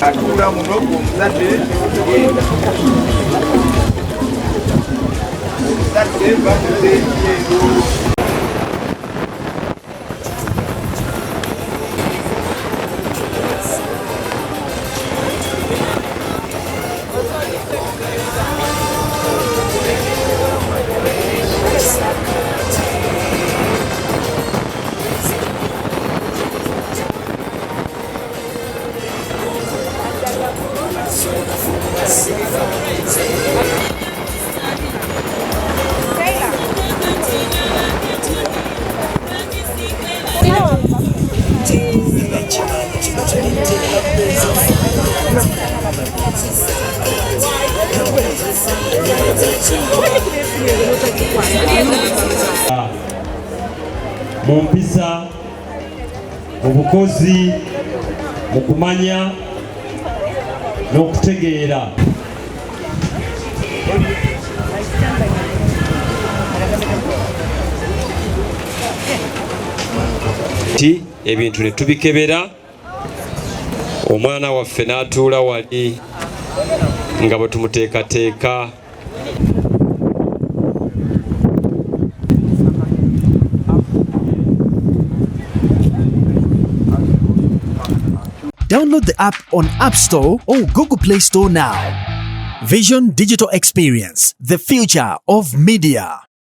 Atula muno omuzadde bakuze ekyeru. Mu mpisa, mu bukozi, mu kumanya n'okutegeera. Ti ebintu ne tubikebera, omwana waffe n'atuula wali nga bwe tumuteekateeka. Download the app on App Store or Google Play Store now. Vision Digital Experience, the future of media.